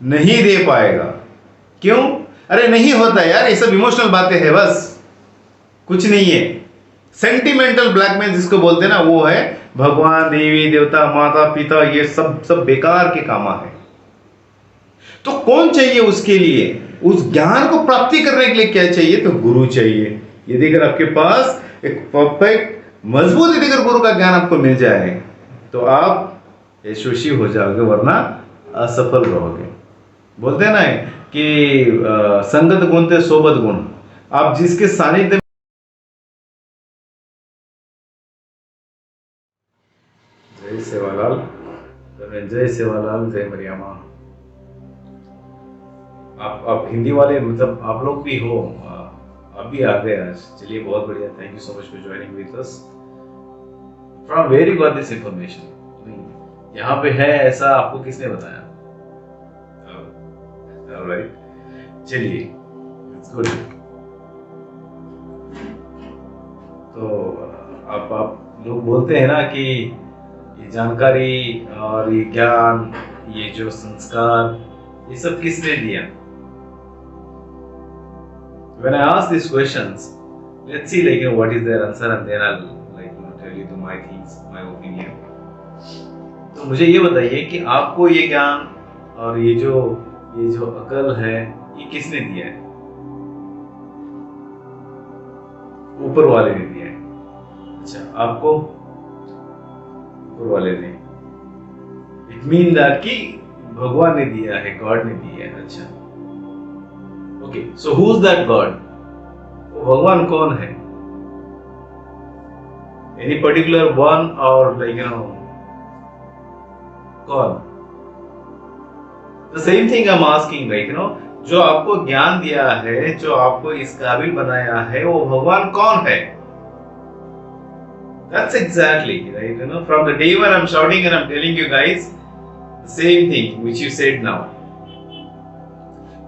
नहीं दे पाएगा। क्यों? अरे नहीं होता यार, ये सब इमोशनल बातें हैं, बस कुछ नहीं है। सेंटिमेंटल ब्लैकमेल जिसको बोलते हैं ना, वो है भगवान, देवी देवता, माता पिता, ये सब सब बेकार के काम है। तो कौन चाहिए उसके लिए? उस ज्ञान को प्राप्ति करने के लिए क्या चाहिए? तो गुरु चाहिए। यदि अगर आपके पास एक परफेक्ट मजबूत यदि अगर गुरु का ज्ञान आपको मिल जाए तो आप यशस्वी हो जाओगे, वरना असफल रहोगे। बोलते हैं ना कि संगत गुण ते सोबत गुण। आप जिसके सानिध्य जय सेवालाल, जय सेवालाल, जय मरियमा। आप हिंदी वाले, मतलब आप लोग भी हो, आप भी आ गए आज। चलिए बहुत बढ़िया, thank you so much for joining with us. From where you got this information? यहाँ पे है ऐसा, आपको किसने बताया? ऑलराइट, चलिए, इट्स गुड। तो आप लोग बोलते हैं ना कि ये जानकारी और ये ज्ञान, ये जो संस्कार, ये सब किसने दिया? When I ask these questions, let's see what is their answer, and then I'll tell you my things, my opinion. तो मुझे ये बताइए कि आपको ये ज्ञान और ये जो अकल है, ये किसने दिया है? ऊपर वाले ने दिया है। अच्छा, आपको ऊपर वाले ने, इट मीन दैट कि भगवान ने दिया है, गॉड ने दिया है। अच्छा, okay, so who is that God? वो भगवान कौन है? एनी पर्टिकुलर वन और कौन? The same thing I am asking, जो आपको ज्ञान दिया है, जो आपको इस काबिल बनाया है, वो भगवान कौन है? That's exactly right. From the day when I'm shouting and I'm telling you guys the same thing which you said now.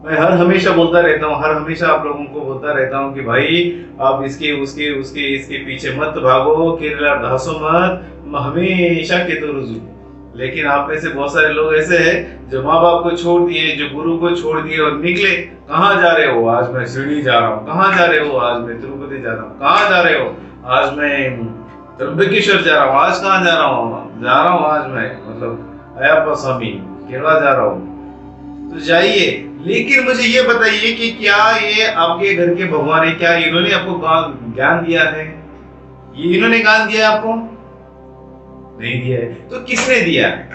मैं हर हमेशा बोलता रहता हूँ, हर हमेशा आप लोगों को बोलता रहता हूँ कि भाई आप इसके उसके उसके इसके पीछे मत भागो, केरला धासो मत, हमेशा के तो रुजू। लेकिन आप में से बहुत सारे लोग ऐसे हैं जो माँ बाप को छोड़ दिए, जो गुरु को छोड़ दिए और निकले। कहाँ जा रहे हो? आज मैं शिरडी जा रहा हूँ। कहाँ जा रहे हो? आज मैं तिरुपति जा रहा हूँ। कहाँ जा रहे हो? आज मैं त्र्यंबकेश्वर जा रहा हूँ। आज कहाँ जा रहा हूँ? जा रहा हूँ आज मैं अयप्पा स्वामी केरला जा रहा हूँ। तो जाइए, लेकिन मुझे ये बताइए कि क्या ये आपके घर के भगवान है? क्या इन्होंने आपको ज्ञान दिया है? ये इन्होंने ज्ञान दिया है आपको? नहीं दिया है। तो किसने दिया है?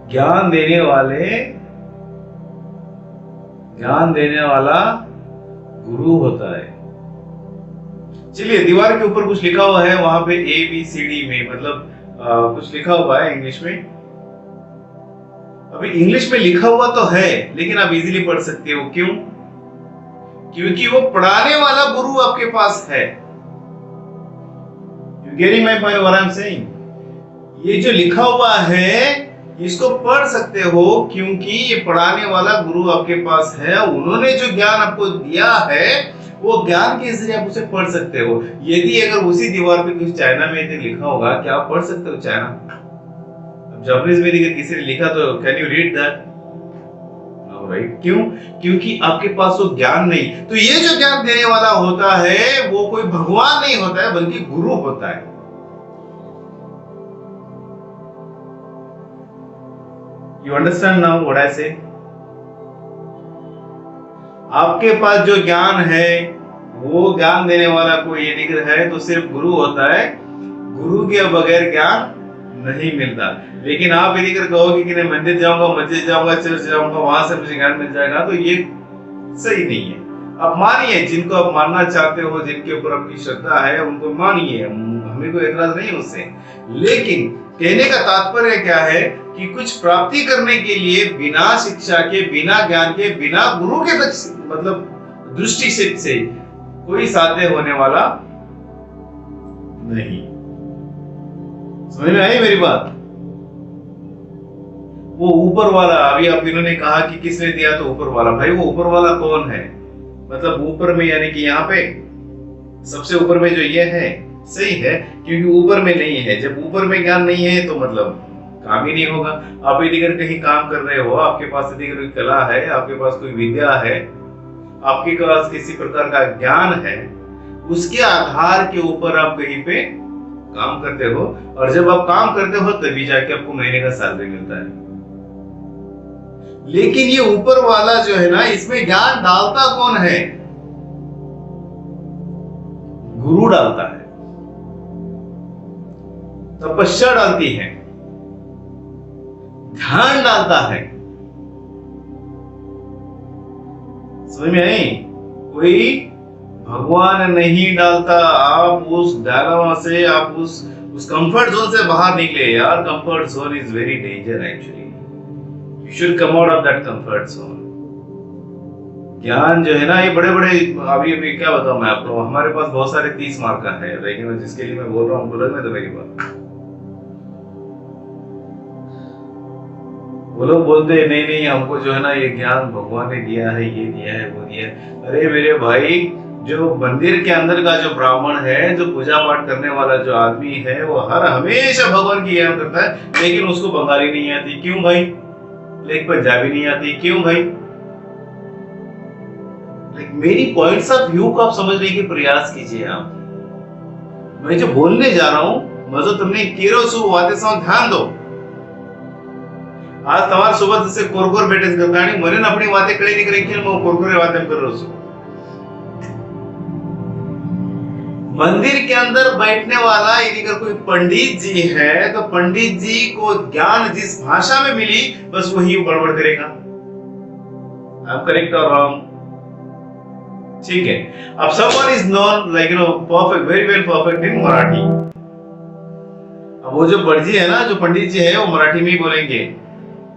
ज्ञान देने वाला गुरु होता है। चलिए, दीवार के ऊपर कुछ लिखा हुआ है, वहां पे ABCD में, मतलब कुछ लिखा हुआ है इंग्लिश में। अभी इंग्लिश में लिखा हुआ तो है, लेकिन आप इजीली पढ़ सकते हो। क्यों? क्योंकि वो पढ़ाने वाला गुरु आपके पास है। You getting my point what I'm saying? ये जो लिखा हुआ है, इसको पढ़ सकते हो क्योंकि ये पढ़ाने वाला गुरु आपके पास है। उन्होंने जो ज्ञान आपको दिया है, वो ज्ञान के जरिए आप उसे पढ़ सकते हो। यदि अगर उसी दीवार पे कुछ चाइना में यदि लिखा होगा, क्या आप पढ़ सकते हो चाइना? अब जापानीज में अगर किसी ने लिखा तो can you read that? Right? क्यों? क्योंकि आपके पास वो ज्ञान नहीं। तो ये जो ज्ञान देने वाला होता है, वो कोई भगवान नहीं होता है, बल्कि गुरु होता है। You understand now what I say? आपके पास जो ज्ञान है, वो ज्ञान देने वाला कोई यदि है तो सिर्फ गुरु होता है। गुरु के बगैर ज्ञान नहीं मिलता। लेकिन आप यदि कहोगे कि मैं मंदिर जाऊंगा, मस्जिद जाऊंगा, चर्च जाऊंगा, वहां से मुझे ज्ञान मिल जाएगा, तो ये सही नहीं है। आप मानिए, जिनको आप मानना चाहते हो, जिनके ऊपर आपकी श्रद्धा है, उनको मानिए, हमें कोई एतराज नहीं उससे। लेकिन कहने का तात्पर्य क्या है कि कुछ प्राप्ति करने के लिए बिना शिक्षा के, बिना ज्ञान के, बिना गुरु के मतलब दृष्टि से कोई साध्य होने वाला नहीं। समझ में आई मेरी बात? वो ऊपर वाला, अभी आप इन्होंने कहा कि किसने दिया, तो ऊपर वाला। भाई वो ऊपर वाला कौन है? मतलब ऊपर में यानी कि यहाँ पे सबसे ऊपर में जो ये है, सही है, क्योंकि ऊपर में नहीं है। जब ऊपर में ज्ञान नहीं है तो मतलब काम ही नहीं होगा। आप यदि अगर कहीं काम कर रहे हो, आपके पास यदि कोई कला है, आपके पास कोई विद्या है, आपके पास किसी प्रकार का ज्ञान है, उसके आधार के ऊपर आप कहीं पे काम करते हो, और जब आप काम करते हो तभी जाके आपको महीने का सैलरी मिलता है। लेकिन ये ऊपर वाला जो है ना, इसमें ज्ञान डालता कौन है? गुरु डालता है, तपस्या डालती है, ध्यान डालता है। समझ में आई? कोई भगवान नहीं डालता। आप उस डायलेमा से, आप उस कंफर्ट जोन से बाहर निकले यार। Comfort zone is very danger actually. You should come out of that comfort zone. ज्ञान जो है ना, ये बड़े बड़े, अभी क्या बताऊं मैं आपको, हमारे पास बहुत सारे 30 मार्क का है, लेकिन जिसके लिए मैं बोल रहा हूँ, बोलो में तो मेरी बात। वो लोग बोलते हैं नहीं नहीं, हमको जो है ना ये ज्ञान भगवान ने दिया है, ये दिया है, वो दिया है। अरे मेरे भाई, जो मंदिर के अंदर का जो ब्राह्मण है, जो पूजा पाठ करने वाला जो आदमी है, वो हर हमेशा भगवान की ज्ञान करता है, लेकिन उसको बंगाली नहीं आती। क्यों भाई? लेकिन पंजाबी नहीं आती। क्यों भाई? मेरी पॉइंट्स ऑफ व्यू को आप समझने की प्रयास कीजिए। आप, मैं जो बोलने जा रहा हूं, मैं तुमने केरो सु वाते समय ध्यान दो। आज તમાર સુબહ से कोरकोर बैठे करतानी મને ને अपनी बातें कड़ी नहीं करेंगे, मैं कोरकोरे बातें कर रहा हूं। मंदिर के अंदर बैठने वाला यदि अगर कोई पंडित जी है, तो पंडित जी को ज्ञान जिस भाषा में मिली, बस वही बड़बड़ करेगा। आप करेक्ट और रॉन्ग? ठीक है। अब someone is known like perfect, very well perfect in Marathi. अब वो जो बड़जी है ना, जो पंडित जी है, वो मराठी में ही बोलेंगे।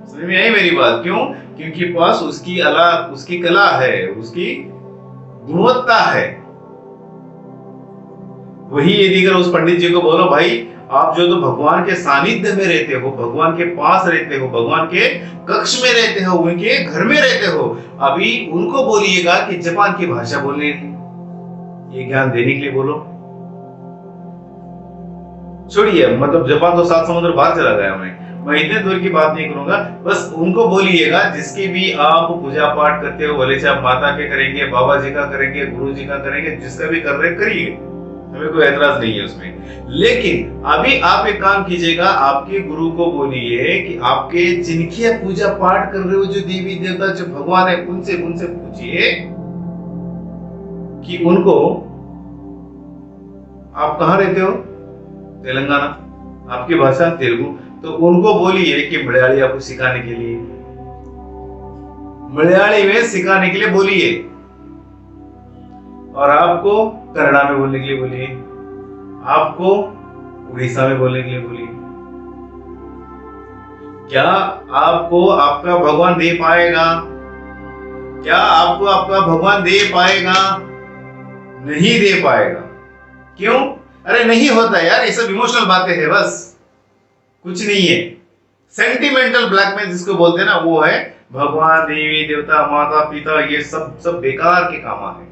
समझ में आई मेरी बात? क्यों? क्योंकि पास उसकी कला है, उसकी गुणवत्ता है। वही यदि अगर उस पंडित जी को बोलो भाई, आप जो तो भगवान के सानिध्य में रहते हो, भगवान के पास रहते हो, भगवान के कक्ष में रहते हो, उनके घर में रहते हो, अभी उनको बोलिएगा कि जापान की भाषा बोलने, ये ज्ञान देने के लिए बोलो। छोड़िए, मतलब जापान तो 7 समुद्र बाहर चला गया। मैं इतने दूर की बात नहीं करूंगा। बस उनको बोलिएगा जिसकी भी आप पूजा पाठ करते हो, भले से आप माता के करेंगे, बाबा जी का करेंगे, गुरु जी का करेंगे, जिसका भी कर रहे करिए, हमें कोई ऐतराज नहीं है उसमें। लेकिन अभी आप एक काम कीजिएगा, आपके गुरु को बोलिए कि आपके जिनकी पूजा पाठ कर रहे हो, जो देवी देवता, जो भगवान है, उनसे पूछिए कि उनको, आप कहाँ रहते हो? तेलंगाना। आपकी भाषा तेलुगु, तो उनको बोलिए कि मलयाली आपको सिखाने के लिए, मलयाली में सिखाने के लिए बोलिए, और आपको कन्नड़ा में बोलने के लिए बोलिए, आपको उड़ीसा में बोलने के लिए बोलिए। क्या आपको आपका भगवान दे पाएगा? क्या आपको आपका भगवान दे पाएगा? नहीं दे पाएगा। क्यों? अरे नहीं होता यार, ये सब इमोशनल बातें हैं, बस कुछ नहीं है। सेंटिमेंटल ब्लैकमेल जिसको बोलते हैं ना, वो है भगवान, देवी देवता, माता पिता, ये सब बेकार के काम है।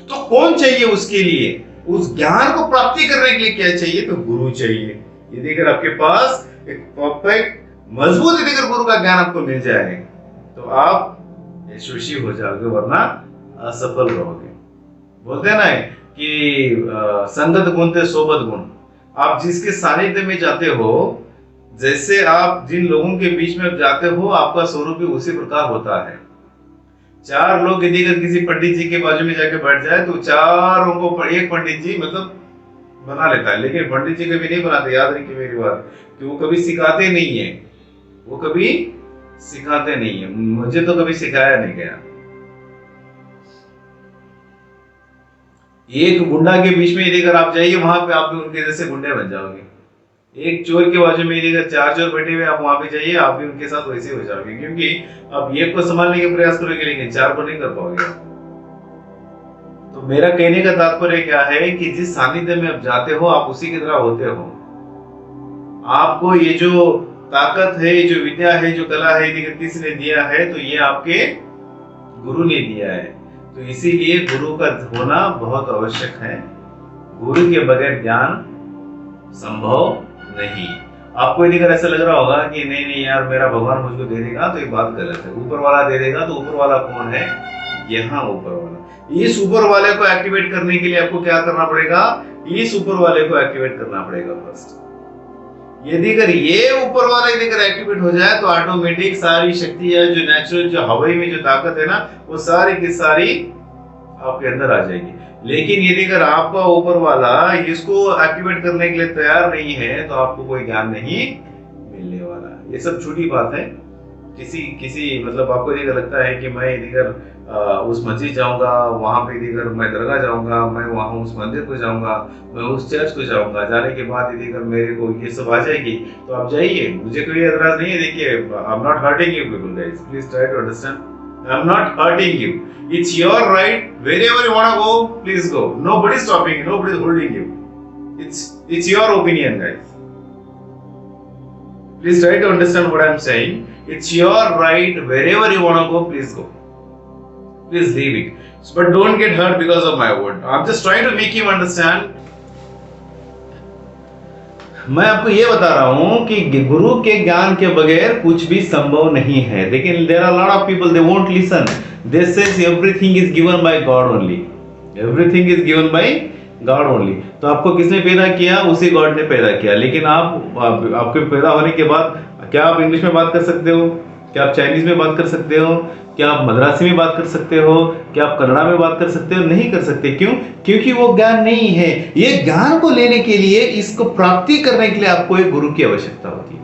तो कौन चाहिए उसके लिए? उस ज्ञान को प्राप्ति करने के लिए क्या चाहिए? तो गुरु चाहिए। यदि अगर आपके पास एक परफेक्ट मजबूत यदि अगर गुरु का ज्ञान आपको मिल जाए, तो आप यशस्वी हो जाओगे, वरना असफल रहोगे। बोलते हैं ना कि संगत गुण थे सोबत गुण। आप जिसके सानिध्य में जाते हो, जैसे आप जिन लोगों के बीच में जाते हो, आपका स्वरूप भी उसी प्रकार होता है। 4 लोग यदि अगर किसी पंडित जी के बाजू में जाके बैठ जाए, तो चारों को एक पंडित जी मतलब बना लेता है। लेकिन पंडित जी कभी नहीं बनाते, याद रखिए मेरी बात, कि वो कभी सिखाते नहीं है, वो कभी सिखाते नहीं है। मुझे तो कभी सिखाया नहीं गया। एक गुंडा के बीच में यदि अगर आप जाइए, वहां पे आप भी उनके जैसे गुंडे बन जाओगे। एक चोर के बाजू में यदि अगर 4 चोर बैठे हुए, आप वहां पे जाइए, आप भी उनके साथ वैसे हो जाओगे। क्योंकि आप एक को संभालने के प्रयास करोगे, लेकिन 4 को नहीं कर पाओगे। तो मेरा कहने का तात्पर्य क्या है कि जिस सानिध्य में आप जाते हो, आप उसी की तरह होते हो। आपको ये जो ताकत है, जो विद्या है, जो कला है, यदि किसी ने दिया है, तो ये आपके गुरु ने दिया है। तो इसीलिए गुरु का होना बहुत आवश्यक है। गुरु के बगैर ज्ञान संभव नहीं। आपको यदि अगर ऐसा लग रहा होगा कि नहीं नहीं यार मेरा भगवान मुझको दे देगा, तो ये बात गलत है। ऊपर वाला दे देगा, तो ऊपर वाला कौन है? यहाँ ऊपर वाला। इस ऊपर वाले को एक्टिवेट करने के लिए आपको क्या करना पड़ेगा? इस ऊपर वाले को एक्टिवेट करना पड़ेगा फर्स्ट। यदि अगर ये ऊपर वाला यदि अगर एक्टिवेट हो जाए, तो ऑटोमेटिक सारी शक्ति है जो नेचुरल, जो हवाई में जो ताकत है ना, वो सारी की सारी आपके अंदर आ जाएगी। लेकिन यदि अगर आपका ऊपर वाला इसको एक्टिवेट करने के लिए तैयार नहीं है, तो आपको कोई ज्ञान नहीं मिलने वाला। ये सब छोटी बात है। किसी मतलब आपको यदि लगता है कि मैं यदि अगर उस मस्जिद जाऊंगा, वहां पे यदि अगर मैं दरगाह जाऊंगा, मैं वहां उस मंदिर को जाऊंगा, मैं उस चर्च को जाऊंगा, जाने के बाद यदि अगर मेरे को ये सब आ जाएगी, तो आप जाइए, मुझे कोई एतराज नहीं है। देखिए, I am not hurting you people guys, please try to understand. I am not hurting you, it's your right, wherever you want to go, please go. Nobody is stopping you, nobody is holding you. It's your opinion, guys. Please try to understand what I am saying. It's your right, wherever you want to go, please go. Please leave it, but don't get hurt because of my word. I'm just trying to make you understand. मैं आपको ये बता रहा हूं कि गुरु के ज्ञान के बगैर कुछ भी संभव नहीं है। लेकिन there are lot of people, they won't listen. They says everything is given by God only, everything is given by God only. तो आपको किसने पैदा किया? उसी गॉड ने पैदा किया। लेकिन आपके पैदा होने के बाद क्या आप इंग्लिश में बात कर सकते हो? क्या आप चाइनीज में बात कर सकते हो? क्या आप मद्रासी में बात कर सकते हो? क्या आप कन्नड़ा में बात कर सकते हो? नहीं कर सकते। क्यों? क्योंकि वो ज्ञान नहीं है। ये ज्ञान को लेने के लिए, इसको प्राप्ति करने के लिए आपको एक गुरु की आवश्यकता होती है।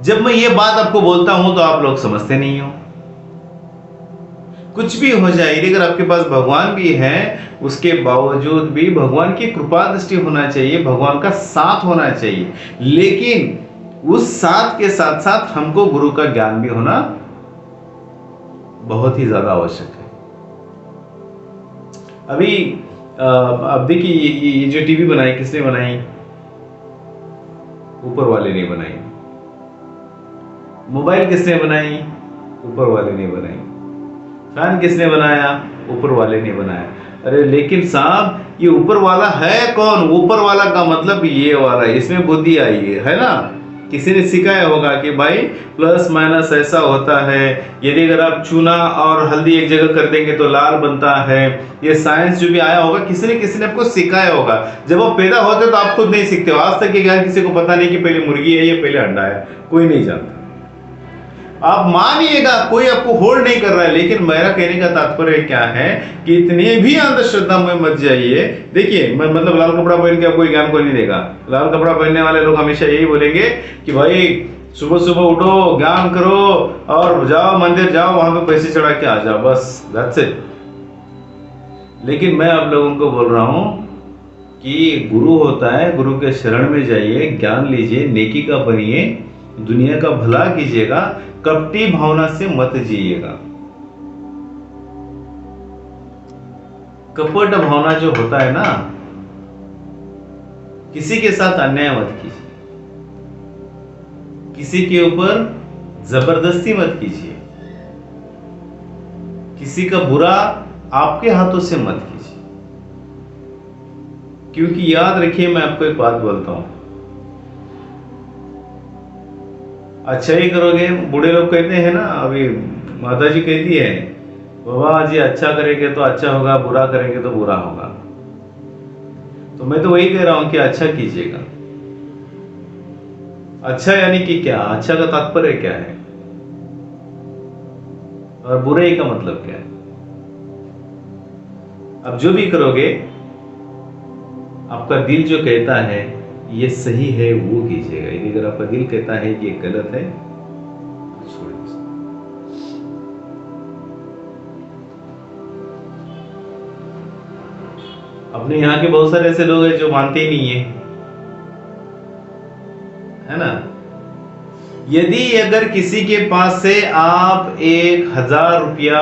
जब मैं ये बात आपको बोलता हूं, तो आप लोग समझते नहीं हो। कुछ भी हो जाए, अगर आपके पास भगवान भी है, उसके बावजूद भी भगवान की कृपा दृष्टि होना चाहिए, भगवान का साथ होना चाहिए। लेकिन उस साथ के साथ साथ हमको गुरु का ज्ञान भी होना बहुत ही ज्यादा आवश्यक है। अभी अब देखिए, ये जो टीवी बनाई, किसने बनाई? ऊपर वाले ने बनाई। मोबाइल किसने बनाई? ऊपर वाले ने बनाई। फैन किसने बनाया? ऊपर वाले ने बनाया। अरे लेकिन साहब, ये ऊपर वाला है कौन? ऊपर वाला का मतलब ये वाला, इसमें बुद्धि आई है ना। किसी ने सिखाया होगा कि भाई प्लस माइनस ऐसा होता है, यदि अगर आप चूना और हल्दी एक जगह कर देंगे तो लाल बनता है। ये साइंस जो भी आया होगा, किसी ने आपको सिखाया होगा। जब आप पैदा होते हो तो आप खुद नहीं सीखते हो। आज तक ये ज्ञान किसी को पता नहीं कि पहले मुर्गी है या पहले अंडा है, कोई नहीं जानता। आप मानिएगा, कोई आपको होल्ड नहीं कर रहा है। लेकिन मेरा कहने का तात्पर्य क्या है कि इतने भी अंधश्रद्धा में मत जाइए। देखिए, मैं मतलब लाल कपड़ा पहन के आपको ज्ञान को नहीं देगा। लाल कपड़ा पहनने वाले लोग हमेशा यही बोलेंगे कि भाई सुबह सुबह उठो, ज्ञान करो और जाओ मंदिर जाओ, वहां पे पैसे चढ़ा के आ जाओ, बस दैट्स इट। लेकिन मैं आप लोगों को बोल रहा हूं कि गुरु होता है, गुरु के शरण में जाइए, ज्ञान लीजिए, नेकी का बनिए, दुनिया का भला कीजिएगा, कपटी भावना से मत जिएगा। कपट भावना जो होता है ना, किसी के साथ अन्याय मत कीजिए, किसी के ऊपर जबरदस्ती मत कीजिए, किसी का बुरा आपके हाथों से मत कीजिए। क्योंकि याद रखिए, मैं आपको एक बात बोलता हूं, अच्छा ही करोगे। बूढ़े लोग कहते हैं ना, अभी माता जी कहती है, बाबा जी अच्छा करेंगे तो अच्छा होगा, बुरा करेंगे तो बुरा होगा। तो मैं तो वही कह रहा हूं कि अच्छा कीजिएगा। अच्छा यानी कि क्या? अच्छा का तात्पर्य क्या है और बुराई का मतलब क्या है? अब जो भी करोगे, आपका दिल जो कहता है ये सही है, वो कीजिएगा। यदि अगर आपका दिल कहता है कि ये गलत है, छोड़ दीजिए। अपने यहाँ के बहुत सारे ऐसे लोग हैं जो मानते ही नहीं है ना। यदि अगर किसी के पास से आप 1,000 रुपया,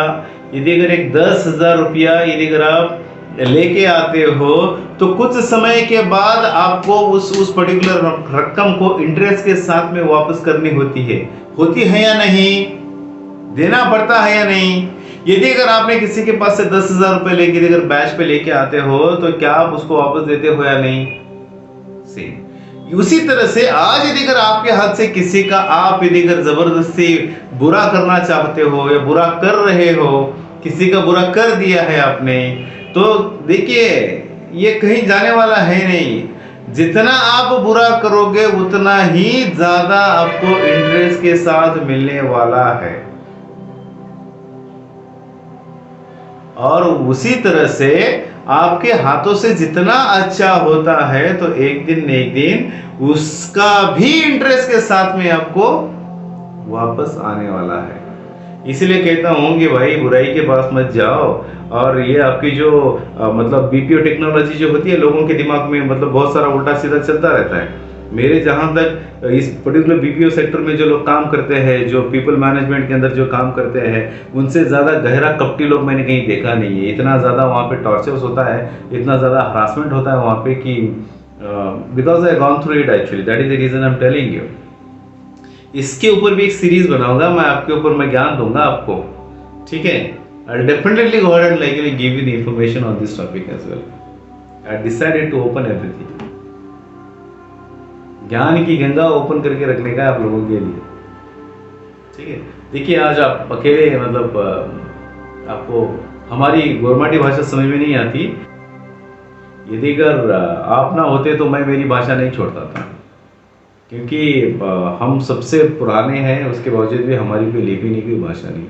यदि अगर एक 10,000 रुपया यदि अगर आप लेके आते हो, तो कुछ समय के बाद आपको उस पर्टिकुलर रकम को इंटरेस्ट के साथ में वापस करनी होती है या नहीं? देना पड़ता है या नहीं? यदि अगर आपने किसी के पास से 10,000 रुपए लेके अगर बैच पे लेके आते हो तो क्या आप उसको वापस देते हो या नहीं? सेम उसी तरह से आज यदि अगर आपके हाथ से किसी का आप यदि अगर जबरदस्ती बुरा करना चाहते हो या बुरा कर रहे हो, किसी का बुरा कर दिया है आपने, तो देखिए ये कहीं जाने वाला है नहीं। जितना आप बुरा करोगे उतना ही ज्यादा आपको इंटरेस्ट के साथ मिलने वाला है। और उसी तरह से आपके हाथों से जितना अच्छा होता है तो एक दिन उसका भी इंटरेस्ट के साथ में आपको वापस आने वाला है। इसलिए कहता हूं कि भाई बुराई के पास मत जाओ। और ये आपकी जो मतलब बीपीओ टेक्नोलॉजी जो होती है, लोगों के दिमाग में मतलब बहुत सारा उल्टा सीधा चलता रहता है। मेरे जहां तक इस पर्टिकुलर बीपीओ सेक्टर में जो लोग काम करते हैं, जो पीपल मैनेजमेंट के अंदर जो काम करते हैं, उनसे ज़्यादा गहरा कपटी लोग मैंने कहीं देखा नहीं है। इतना ज़्यादा वहाँ पे टॉर्चर्स होता है, इतना ज़्यादा हरासमेंट होता है वहाँ पे कि because I gone through it actually, that is the reason I am telling you. इसके ऊपर भी एक सीरीज बनाऊंगा मैं, आपके ऊपर मैं ज्ञान दूंगा आपको, ठीक है। I definitely go ahead and like give you the information on this topic as well. I decided to open everything. ज्ञान की गंगा ओपन करके रखने का आप लोगों के लिए, ठीक है। देखिए आज आप अकेले मतलब आपको हमारी गोरमाटी भाषा समझ में नहीं आती। यदि अगर आप ना होते तो मैं मेरी भाषा नहीं छोड़ता था, क्योंकि हम सबसे पुराने हैं, उसके बावजूद भी हमारी कोई लिपि नहीं, कोई भाषा नहीं।